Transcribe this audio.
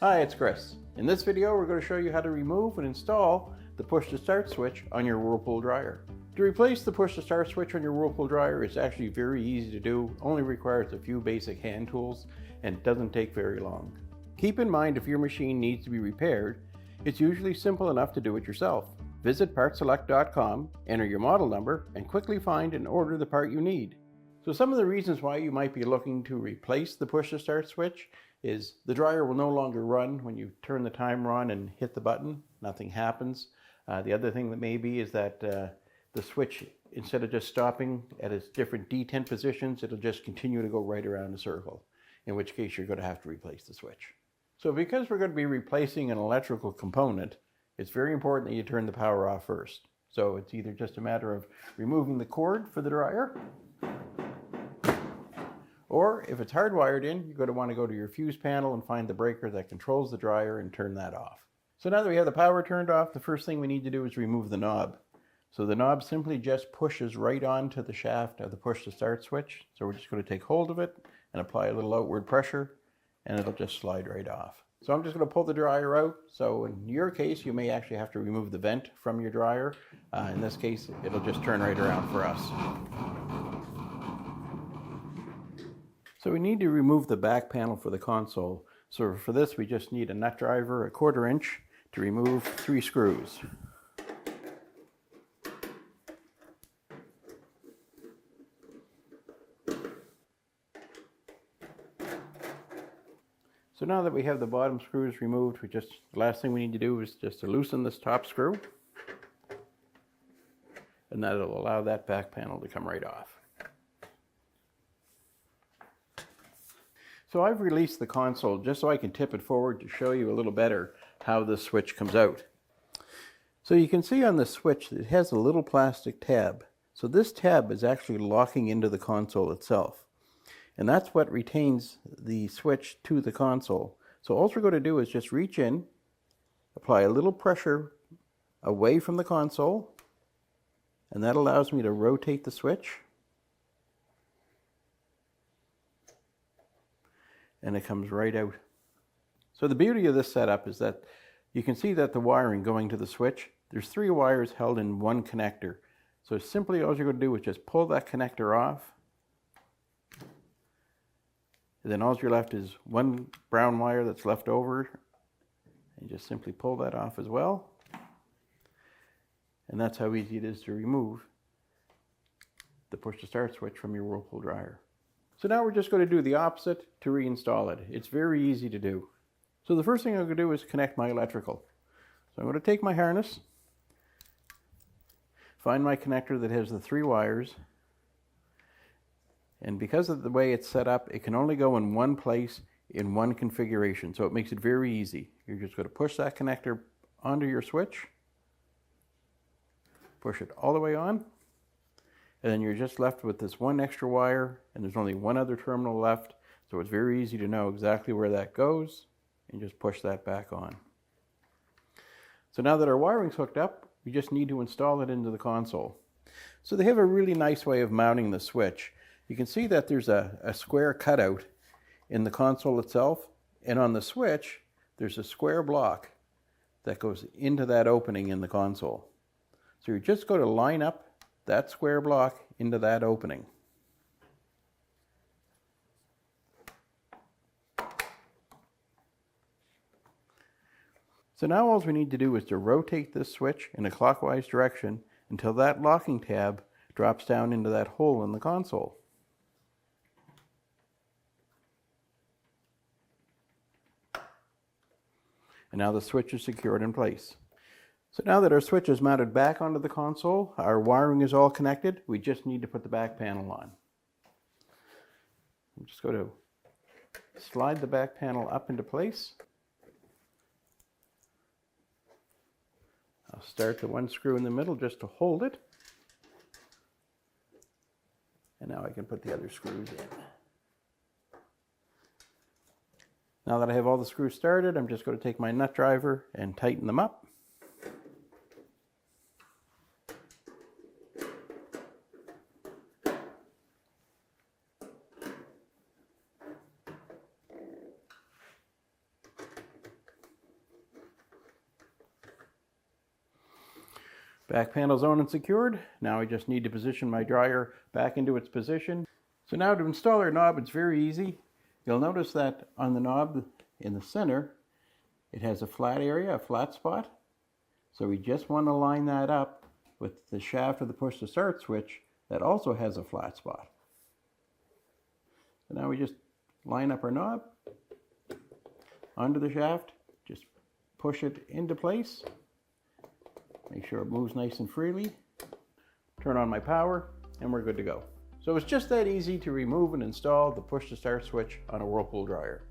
Hi, it's Chris. In this video, we're going to show you how to remove and install the push-to-start switch on your Whirlpool dryer. To replace the push-to-start switch on your Whirlpool dryer is actually very easy to do, only requires a few basic hand tools, and doesn't take very long. Keep in mind if your machine needs to be repaired, it's usually simple enough to do it yourself. Visit PartSelect.com, enter your model number, and quickly find and order the part you need. So some of the reasons why you might be looking to replace the push-to-start switch is the dryer will no longer run when you turn the timer on and hit the button. Nothing happens. The other thing that may be is that the switch, instead of just stopping at its different detent positions, it'll just continue to go right around the circle, in which case you're going to have to replace the switch. So because we're going to be replacing an electrical component, it's very important that you turn the power off first. So it's either just a matter of removing the cord for the dryer, or if it's hardwired in, you're going to want to go to your fuse panel and find the breaker that controls the dryer and turn that off. So now that we have the power turned off, the first thing we need to do is remove the knob. So the knob simply just pushes right onto the shaft of the push to start switch. So we're just going to take hold of it and apply a little outward pressure, and it'll just slide right off. So I'm just going to pull the dryer out. So in your case, you may actually have to remove the vent from your dryer. In this case, it'll just turn right around for us. So we need to remove the back panel for the console. So for this, we just need a nut driver, 1/4 inch, to remove 3 screws. So now that we have the bottom screws removed, the last thing we need to do is just to loosen this top screw, and that'll allow that back panel to come right off. So I've released the console just so I can tip it forward to show you a little better how this switch comes out. So you can see on the switch that it has a little plastic tab. So this tab is actually locking into the console itself. And that's what retains the switch to the console. So all we're going to do is just reach in, apply a little pressure away from the console, and that allows me to rotate the switch. And it comes right out. So the beauty of this setup is that you can see that the wiring going to the switch, there's 3 wires held in one connector. So simply all you're going to do is just pull that connector off. And then all you're left is 1 brown wire that's left over. And just simply pull that off as well. And that's how easy it is to remove the push to start switch from your Whirlpool dryer. So now we're just going to do the opposite to reinstall it. It's very easy to do. So the first thing I'm going to do is connect my electrical. So I'm going to take my harness, find my connector that has the 3 wires, and because of the way it's set up, it can only go in one place in one configuration. So it makes it very easy. You're just going to push that connector onto your switch, push it all the way on, and then you're just left with this 1 extra wire, and there's only 1 other terminal left, so it's very easy to know exactly where that goes, and just push that back on. So now that our wiring's hooked up, we just need to install it into the console. So they have a really nice way of mounting the switch. You can see that there's a square cutout in the console itself, and on the switch, there's a square block that goes into that opening in the console. So you're just going to line up that square block into that opening. So now all we need to do is to rotate this switch in a clockwise direction until that locking tab drops down into that hole in the console. And now the switch is secured in place. So now that our switch is mounted back onto the console, our wiring is all connected, we just need to put the back panel on. I'm just going to slide the back panel up into place. I'll start the 1 screw in the middle just to hold it. And now I can put the other screws in. Now that I have all the screws started, I'm just going to take my nut driver and tighten them up. Back panel's on and secured. Now I just need to position my dryer back into its position. So now to install our knob, it's very easy. You'll notice that on the knob in the center, it has a flat area, a flat spot. So we just want to line that up with the shaft of the push to start switch that also has a flat spot. So now we just line up our knob onto the shaft, just push it into place. Make sure it moves nice and freely. Turn on my power and we're good to go. So it's just that easy to remove and install the push to start switch on a Whirlpool dryer.